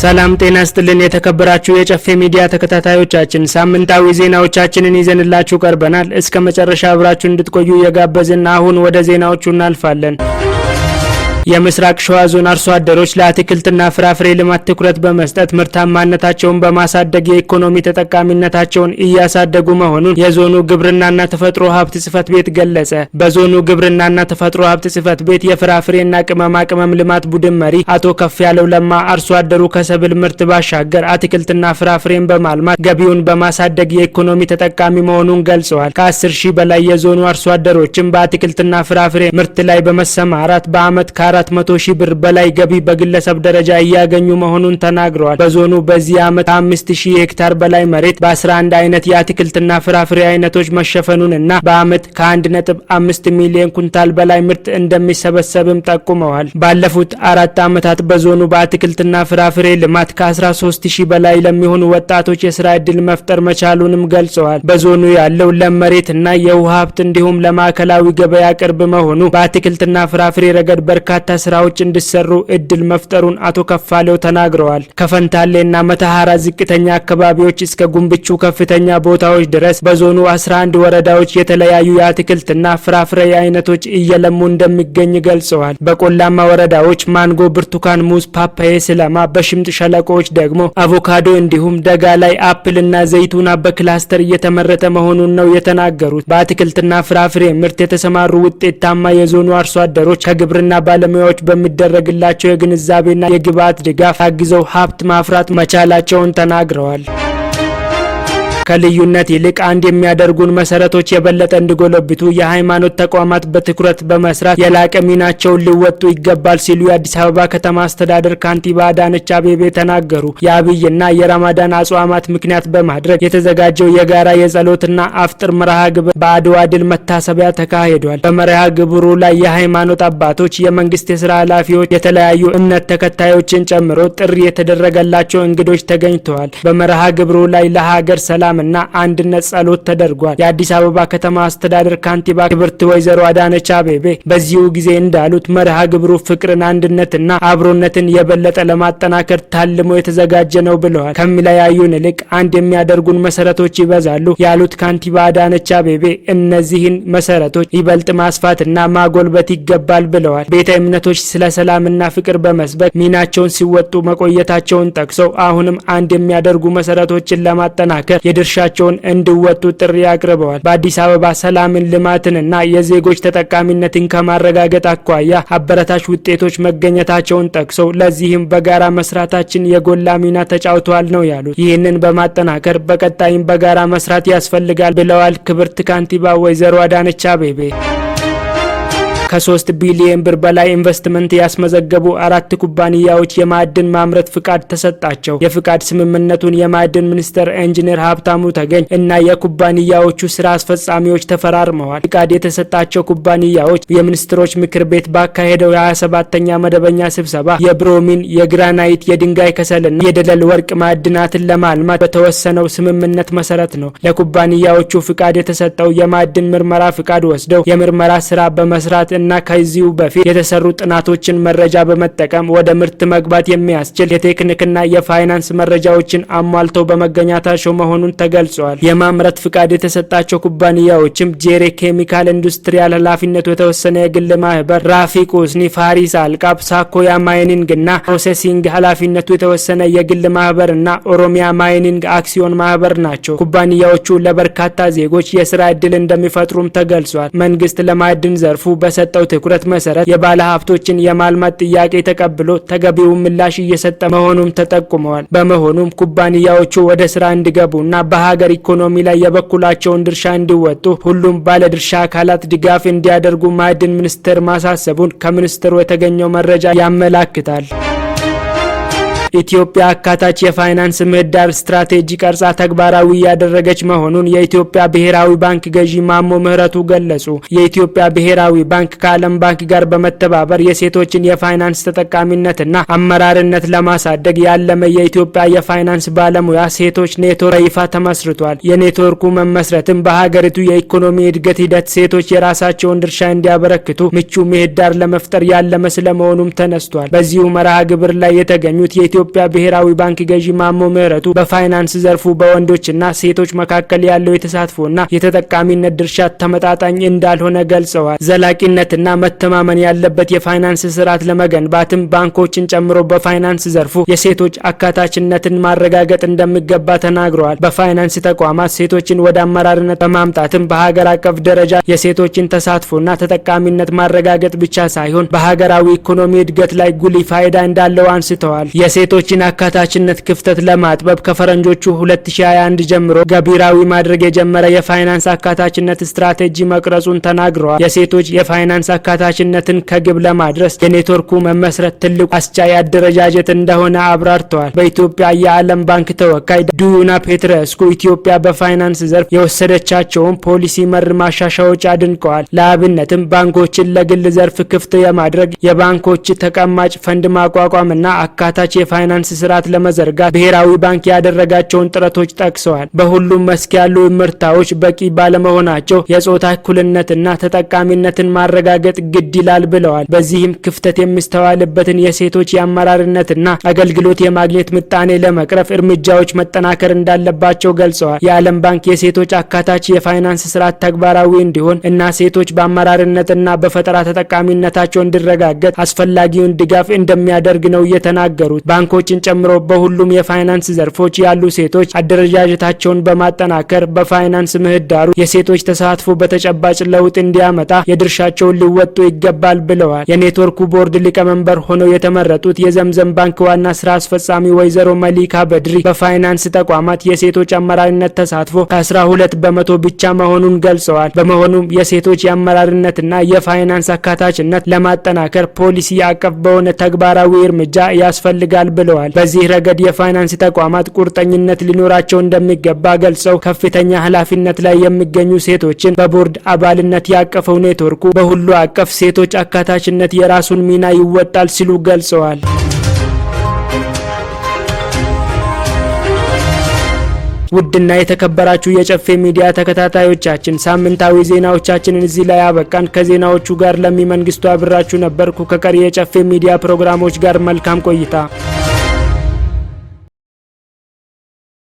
ሰላም ጤና ይስጥልን የተከበራችሁ የጨፌ ሚዲያ ተከታታዮቻችን ሳምንታዊ ዜናዎቻችንን ይዘንላችሁ ቀርበናል። እስከ መጨረሻ አብራችሁ እንድትቆዩ የጋበዝን። አሁን ወደ ዜናዎቹ እናልፋለን። የምስራቅ ሸዋ ዞን አርሶ አደሮች ለአትክልትና ፍራፍሬ ልማት ትኩረት በመስጠት ምርታማነታቸውን በማሳደግ የኢኮኖሚ ተጠቃሚነታቸውን እያሳደጉ መሆኑን የዞኑ ግብርናና ተፈጥሮ ሀብት ጽሕፈት ቤት ገለጸ። በዞኑ ግብርናና ተፈጥሮ ሀብት ጽሕፈት ቤት የፍራፍሬና ቅመማ ቅመም ልማት ቡድን መሪ አቶ ከፍያለው ለማ አርሶ አደሩ ከሰብል ምርት ባሻገር አትክልትና ፍራፍሬን በማልማት ገቢውን በማሳደግ የኢኮኖሚ ተጠቃሚ መሆኑን ገልጸዋል። ከ10 ሺህ በላይ የዞኑ አርሶ አደሮችም በአትክልትና ፍራፍሬ ምርት ላይ በመሰማራት በአመት 400 ሺህ ብር በላይ ገቢ በግለሰብ ደረጃ እያገኙ መሆኑን ተናግረዋል። በዞኑ በዚህ አመት 5000 ሄክታር በላይ መሬት በ11 አይነት የአትክልትና ፍራፍሬ አይነቶች መሸፈኑንና በአመት ከ1.5 ሚሊዮን ኩንታል በላይ ምርት እንደሚሰበሰብም ጠቁመዋል። ባለፉት 4 አመታት በዞኑ በአትክልትና ፍራፍሬ ልማት ከ13000 በላይ ለሚሆኑ ወጣቶች የስራ ዕድል መፍጠር መቻሉንም ገልጸዋል። በዞኑ ያለው ለም መሬትና የውሃ ሀብት እንዲሁም ለማዕከላዊ ገበያ ቅርብ መሆኑ በአትክልትና ፍራፍሬ ረገድ በርካታ ስራዎች እንዲሰሩ እድል መፍጠሩን አቶ ከፍያለው ተናግረዋል። ከፈንታሌና መተሃራ ዝቅተኛ አካባቢዎች እስከ ጉምብቹ ከፍተኛ ቦታዎች ድረስ በዞኑ 11 ወረዳዎች የተለያዩ የአትክልትና ፍራፍሬ አይነቶች እየለሙ እንደሚገኝ ገልጸዋል። በቆላማ ወረዳዎች ማንጎ፣ ብርቱካን፣ ሙዝ፣ ፓፓዬ ስለማ፣ በሽምጥ ሸለቆዎች ደግሞ አቮካዶ እንዲሁም ደጋ ላይ አፕልና ዘይቱና በክላስተር እየተመረተ መሆኑን ነው የተናገሩት። በአትክልትና ፍራፍሬ ምርት የተሰማሩ ውጤታማ የዞኑ አርሶ አደሮች ከግብርና ባለሙያዎች በሚደረግላቸው የግንዛቤና የግብዓት ድጋፍ አግዘው ሀብት ማፍራት መቻላቸውን ተናግረዋል። ከልዩነት ይልቅ አንድ የሚያደርጉን መሰረቶች የበለጠ እንዲጎለብቱ የሃይማኖት ተቋማት በትኩረት በመስራት የላቀ ሚናቸውን ሊወጡ ይገባል ሲሉ የአዲስ አበባ ከተማ አስተዳደር ካንቲባ አዳነች አቤቤ ተናገሩ። የአብይና የረመዳን አጽዋማት ምክንያት በማድረግ የተዘጋጀው የጋራ የጸሎትና አፍጥር መርሃ ግብር በአድዋ ድል መታሰቢያ ተካሂዷል። በመርሃ ግብሩ ላይ የሃይማኖት አባቶች፣ የመንግስት የስራ ኃላፊዎች፣ የተለያዩ እምነት ተከታዮችን ጨምሮ ጥሪ የተደረገላቸው እንግዶች ተገኝተዋል። በመርሃ ግብሩ ላይ ለሀገር ሰላም እና አንድነት ጸሎት ተደርጓል። የአዲስ አበባ ከተማ አስተዳደር ካንቲባ ክብርት ወይዘሮ አዳነች አቤቤ በዚሁ ጊዜ እንዳሉት መርሃ ግብሩ ፍቅርን፣ አንድነትና አብሮነትን የበለጠ ለማጠናከር ታልሞ የተዘጋጀ ነው ብለዋል። ከሚለያዩን ይልቅ አንድ የሚያደርጉን መሰረቶች ይበዛሉ ያሉት ካንቲባ አዳነች አቤቤ እነዚህን መሰረቶች ይበልጥ ማስፋትና ማጎልበት ይገባል ብለዋል። ቤተ እምነቶች ስለ ሰላምና ፍቅር በመስበክ ሚናቸውን ሲወጡ መቆየታቸውን ጠቅሰው አሁንም አንድ የሚያደርጉ መሰረቶችን ለማጠናከር የድርሻቸውን እንዲወጡ ጥሪ አቅርበዋል። በአዲስ አበባ ሰላምን፣ ልማትንና የዜጎች ተጠቃሚነትን ከማረጋገጥ አኳያ አበረታች ውጤቶች መገኘታቸውን ጠቅሰው ለዚህም በጋራ መስራታችን የጎላ ሚና ተጫውተዋል ነው ያሉት። ይህንን በማጠናከር በቀጣይም በጋራ መስራት ያስፈልጋል ብለዋል ክብርት ካንቲባ ወይዘሮ አዳነች አቤቤ። ከ3 ቢሊዮን ብር በላይ ኢንቨስትመንት ያስመዘገቡ 4 ኩባንያዎች የማዕድን ማምረት ፍቃድ ተሰጣቸው። የፍቃድ ስምምነቱን የማዕድን ሚኒስትር ኢንጂነር ሀብታሙ ተገኝ እና የኩባንያዎቹ ስራ አስፈጻሚዎች ተፈራርመዋል። ፍቃድ የተሰጣቸው ኩባንያዎች የሚኒስትሮች ምክር ቤት ባካሄደው የ27ኛ መደበኛ ስብሰባ የብሮሚን፣ የግራናይት፣ የድንጋይ ከሰልና የደለል ወርቅ ማዕድናትን ለማልማት በተወሰነው ስምምነት መሰረት ነው። ለኩባንያዎቹ ፍቃድ የተሰጠው የማዕድን ምርመራ ፍቃድ ወስደው የምርመራ ስራ በመስራት እና ከዚሁ በፊት የተሰሩ ጥናቶችን መረጃ በመጠቀም ወደ ምርት መግባት የሚያስችል የቴክኒክና የፋይናንስ መረጃዎችን አሟልተው በመገኘታቸው መሆኑን ተገልጿል። የማምረት ፍቃድ የተሰጣቸው ኩባንያዎችም ጄሬ ኬሚካል ኢንዱስትሪያል ኃላፊነቱ የተወሰነ የግል ማህበር፣ ራፊቅ ሁስኒ፣ ፋሪስ አልቃብ፣ ሳኮያ ማይኒንግ እና ፕሮሴሲንግ ኃላፊነቱ የተወሰነ የግል ማህበር እና ኦሮሚያ ማይኒንግ አክሲዮን ማህበር ናቸው። ኩባንያዎቹ ለበርካታ ዜጎች የስራ ዕድል እንደሚፈጥሩም ተገልጿል። መንግስት ለማዕድን ዘርፉ በሰጠው ትኩረት መሰረት የባለ ሀብቶችን የማልማት ጥያቄ ተቀብሎ ተገቢውን ምላሽ እየሰጠ መሆኑን ተጠቁመዋል። በመሆኑም ኩባንያዎቹ ወደ ስራ እንዲገቡና በሀገር ኢኮኖሚ ላይ የበኩላቸውን ድርሻ እንዲወጡ ሁሉም ባለድርሻ አካላት ድጋፍ እንዲያደርጉ ማዕድን ሚኒስቴር ማሳሰቡን ከሚኒስትሩ የተገኘው መረጃ ያመላክታል። ኢትዮጵያ አካታች የፋይናንስ ምህዳር ስትራቴጂ ቀርጻ ተግባራዊ ያደረገች መሆኑን የኢትዮጵያ ብሔራዊ ባንክ ገዢ ማሞ ምህረቱ ገለጹ። የኢትዮጵያ ብሔራዊ ባንክ ከዓለም ባንክ ጋር በመተባበር የሴቶችን የፋይናንስ ተጠቃሚነትና አመራርነት ለማሳደግ ያለመ የኢትዮጵያ የፋይናንስ ባለሙያ ሴቶች ኔትወርክ ይፋ ተመስርቷል። የኔትወርኩ መመስረትም በሀገሪቱ የኢኮኖሚ እድገት ሂደት ሴቶች የራሳቸውን ድርሻ እንዲያበረክቱ ምቹ ምህዳር ለመፍጠር ያለመ ስለመሆኑም ተነስቷል። በዚሁ መርሃ ግብር ላይ የተገኙት የኢትዮጵያ ብሔራዊ ባንክ ገዢ ማሞ ምህረቱ በፋይናንስ ዘርፉ በወንዶችና ሴቶች መካከል ያለው የተሳትፎና የተጠቃሚነት ድርሻ ተመጣጣኝ እንዳልሆነ ገልጸዋል። ዘላቂነትና መተማመን ያለበት የፋይናንስ ስርዓት ለመገንባትም ባንኮችን ጨምሮ በፋይናንስ ዘርፉ የሴቶች አካታችነትን ማረጋገጥ እንደሚገባ ተናግረዋል። በፋይናንስ ተቋማት ሴቶችን ወደ አመራርነት በማምጣትም በሀገር አቀፍ ደረጃ የሴቶችን ተሳትፎና ተጠቃሚነት ማረጋገጥ ብቻ ሳይሆን በሀገራዊ ኢኮኖሚ እድገት ላይ ጉልህ ፋይዳ እንዳለው አንስተዋል። የሴቶችን አካታችነት ክፍተት ለማጥበብ ከፈረንጆቹ 2021 ጀምሮ ገቢራዊ ማድረግ የጀመረ የፋይናንስ አካታችነት ስትራቴጂ መቅረጹን ተናግረዋል። የሴቶች የፋይናንስ አካታችነትን ከግብ ለማድረስ የኔትወርኩ መመስረት ትልቁ አስቻይ አደረጃጀት እንደሆነ አብራርተዋል። በኢትዮጵያ የዓለም ባንክ ተወካይ ዱዩና ፔትረስኩ ኢትዮጵያ በፋይናንስ ዘርፍ የወሰደቻቸውን ፖሊሲ መር ማሻሻያዎች አድንቀዋል። ለአብነትም ባንኮችን ለግል ዘርፍ ክፍት የማድረግ የባንኮች ተቀማጭ ፈንድ ማቋቋምና አካታች የፋይናንስ ስርዓት ለመዘርጋት ብሔራዊ ባንክ ያደረጋቸውን ጥረቶች ጠቅሰዋል። በሁሉም መስክ ያሉ ምርታዎች በቂ ባለመሆናቸው የጾታ እኩልነትና ተጠቃሚነትን ማረጋገጥ ግድ ይላል ብለዋል። በዚህም ክፍተት የሚስተዋልበትን የሴቶች የአመራርነትና አገልግሎት የማግኘት ምጣኔ ለመቅረፍ እርምጃዎች መጠናከር እንዳለባቸው ገልጸዋል። የዓለም ባንክ የሴቶች አካታች የፋይናንስ ስርዓት ተግባራዊ እንዲሆን እና ሴቶች በአመራርነትና በፈጠራ ተጠቃሚነታቸው እንዲረጋገጥ አስፈላጊውን ድጋፍ እንደሚያደርግ ነው የተናገሩት። ባንኮችን ጨምሮ በሁሉም የፋይናንስ ዘርፎች ያሉ ሴቶች አደረጃጀታቸውን በማጠናከር በፋይናንስ ምህዳሩ የሴቶች ተሳትፎ በተጨባጭ ለውጥ እንዲያመጣ የድርሻቸውን ሊወጡ ይገባል ብለዋል። የኔትወርኩ ቦርድ ሊቀመንበር ሆነው የተመረጡት የዘምዘም ባንክ ዋና ስራ አስፈጻሚ ወይዘሮ መሊካ በድሪ በፋይናንስ ተቋማት የሴቶች አመራርነት ተሳትፎ ከ12 በመቶ ብቻ መሆኑን ገልጸዋል። በመሆኑም የሴቶች የአመራርነትና የፋይናንስ አካታችነት ለማጠናከር ፖሊሲ አቀፍ በሆነ ተግባራዊ እርምጃ ያስፈልጋል ብለዋል። በዚህ ረገድ የፋይናንስ ተቋማት ቁርጠኝነት ሊኖራቸው እንደሚገባ ገልጸው ከፍተኛ ኃላፊነት ላይ የሚገኙ ሴቶችን በቦርድ አባልነት ያቀፈው ኔትወርኩ በሁሉ አቀፍ ሴቶች አካታችነት የራሱን ሚና ይወጣል ሲሉ ገልጸዋል። ውድና የተከበራችሁ የጨፌ ሚዲያ ተከታታዮቻችን ሳምንታዊ ዜናዎቻችንን እዚህ ላይ አበቃን። ከዜናዎቹ ጋር ለሚ መንግስቱ አብራችሁ ነበርኩ። ከቀሪ የጨፌ ሚዲያ ፕሮግራሞች ጋር መልካም ቆይታ